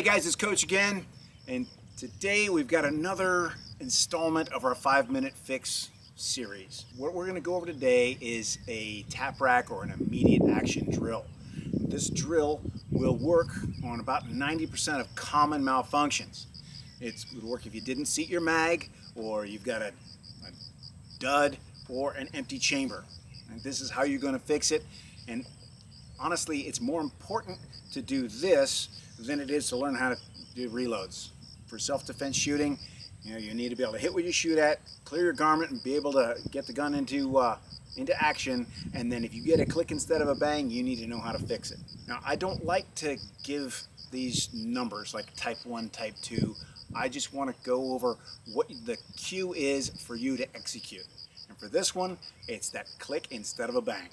Hey guys, it's Coach again, and today we've got another installment of our 5-minute fix series. What we're going to go over today is a tap rack or an immediate action drill. This drill will work on about 90% of common malfunctions. It would work if you didn't seat your mag, or you've got a dud or an empty chamber. And this is how you're going to fix it. And honestly, it's more important to do this than it is to learn how to do reloads. For self-defense shooting, you need to be able to hit what you shoot at, clear your garment, and be able to get the gun into action. And then if you get a click instead of a bang, you need to know how to fix it. Now, I don't like to give these numbers like type 1, type 2. I just want to go over what the cue is for you to execute. And for this one, it's that click instead of a bang.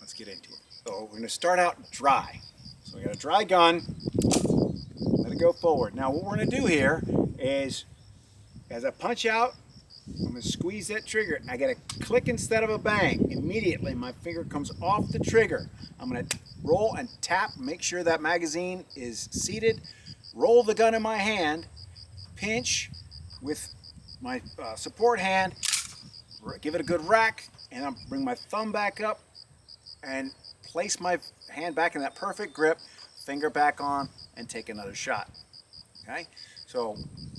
Let's get into it. So we're going to start out dry. So we got a dry gun, let it go forward. Now what we're going to do here is, as I punch out, I'm going to squeeze that trigger. I get a click instead of a bang. Immediately my finger comes off the trigger. I'm going to roll and tap, make sure that magazine is seated, roll the gun in my hand, pinch with my support hand, give it a good rack, and I'll bring my thumb back up and place my hand back in that perfect grip, finger back on, and take another shot. Okay, so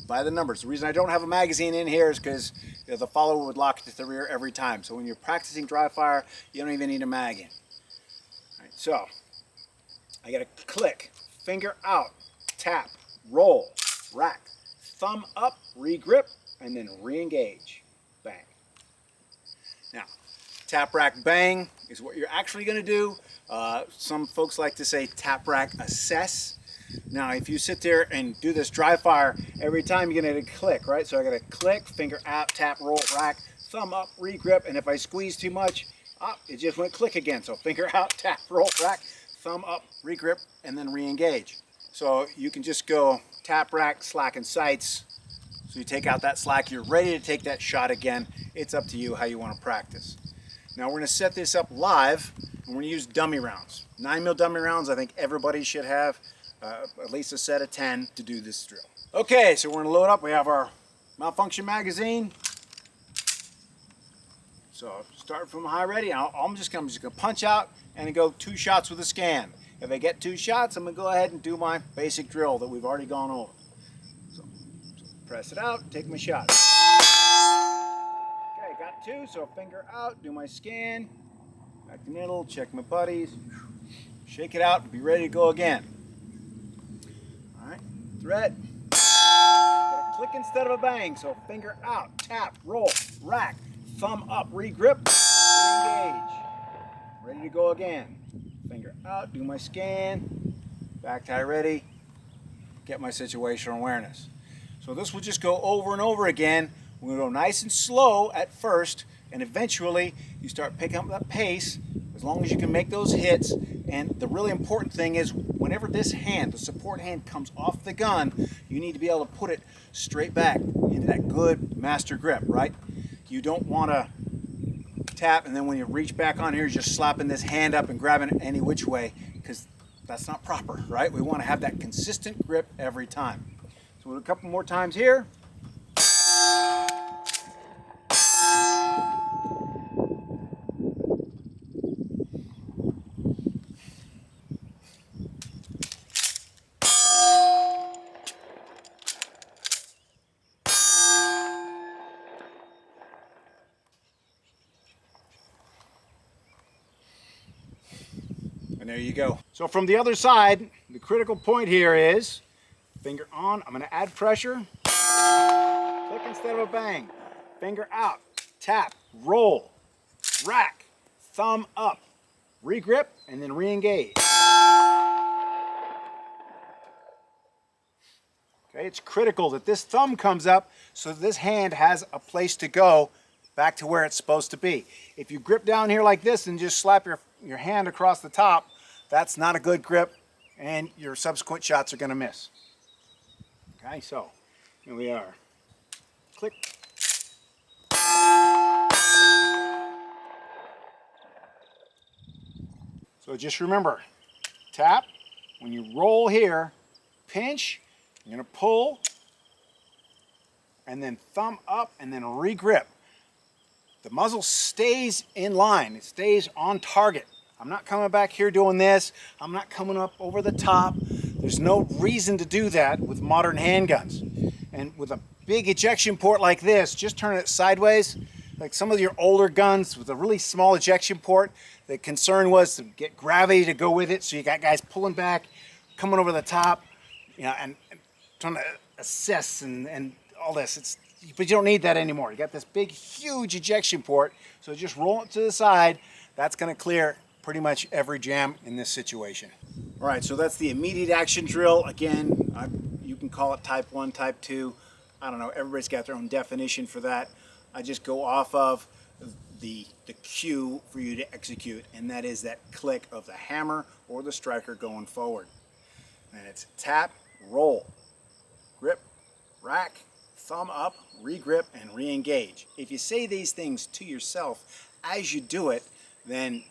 by the numbers. The reason I don't have a magazine in here is because the follower would lock it to the rear every time. So when you're practicing dry fire, you don't even need a mag in. All right, so I got to click, finger out, tap, roll, rack, thumb up, re-grip, and then re-engage. Bang. Now, tap, rack, bang is what you're actually going to do. Some folks like to say tap, rack, assess. Now, if you sit there and do this dry fire, every time you're going to get a click, right? So I got to click, finger out, tap, roll, rack, thumb up, re-grip, and if I squeeze too much, it just went click again. So finger out, tap, roll, rack, thumb up, re-grip, and then re-engage. So you can just go tap, rack, slacken sights. So you take out that slack, you're ready to take that shot again. It's up to you how you want to practice. Now we're going to set this up live, and we're going to use dummy rounds. 9mm dummy rounds. I think everybody should have at least a set of 10 to do this drill. Okay, so we're going to load up. We have our malfunction magazine. So start from high ready. I'm just going to punch out and go 2 shots with a scan. If I get 2 shots, I'm going to go ahead and do my basic drill that we've already gone over. So press it out, take my shot. Okay, got 2, so finger out, do my scan, back to middle, check my buddies, shake it out, and be ready to go again. All right, threat. Got a click instead of a bang, so finger out, tap, roll, rack, thumb up, re-grip, re-engage. Ready to go again. Finger out, do my scan, back to high ready, get my situational awareness. So this will just go over and over again. We're going to go nice and slow at first, and eventually you start picking up that pace as long as you can make those hits. And the really important thing is, whenever this hand, the support hand, comes off the gun, you need to be able to put it straight back into that good master grip, right? You don't want to tap and then when you reach back on here, you're just slapping this hand up and grabbing it any which way, because that's not proper, right? We want to have that consistent grip every time. So we'll do a couple more times here. And there you go. So from the other side, the critical point here is finger on. I'm going to add pressure. Click instead of a bang. Finger out. Tap. Roll. Rack. Thumb up. Re-grip and then re-engage. Okay, it's critical that this thumb comes up so this hand has a place to go back to where it's supposed to be. If you grip down here like this and just slap your hand across the top, that's not a good grip, and your subsequent shots are going to miss. Okay, so here we are. Click. So just remember, tap, when you roll here, pinch, You're going to pull, and then thumb up, and then re-grip. The muzzle stays in line. It stays on target. I'm not coming back here doing this. I'm not coming up over the top. There's no reason to do that with modern handguns. And with a big ejection port like this, just turn it sideways. Like some of your older guns with a really small ejection port, the concern was to get gravity to go with it. So you got guys pulling back, coming over the top, you know, and trying to assess and all this. But you don't need that anymore. You got this big, huge ejection port, so just roll it to the side. That's going to clear pretty much every jam in this situation. All right, so that's the immediate action drill. Again, you can call it type 1, type 2. I don't know, everybody's got their own definition for that. I just go off of the cue for you to execute, and that is that click of the hammer or the striker going forward. And it's tap, roll, grip, rack, thumb up, re-grip, and re-engage. If you say these things to yourself as you do it, then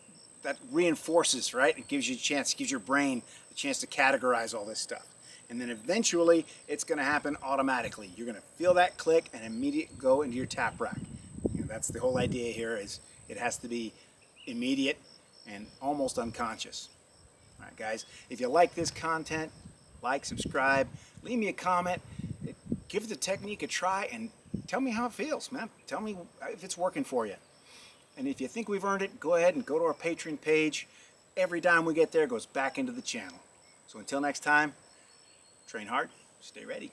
that reinforces, right? It gives you a chance, gives your brain a chance to categorize all this stuff. And then eventually it's going to happen automatically. You're going to feel that click and immediately go into your tap rack. You know, that's the whole idea here, is it has to be immediate and almost unconscious. All right, guys, if you like this content, like, subscribe, leave me a comment, give the technique a try, and tell me how it feels, man. Tell me if it's working for you. And if you think we've earned it, go ahead and go to our Patreon page. Every dime we get there goes back into the channel. So until next time, train hard, stay ready.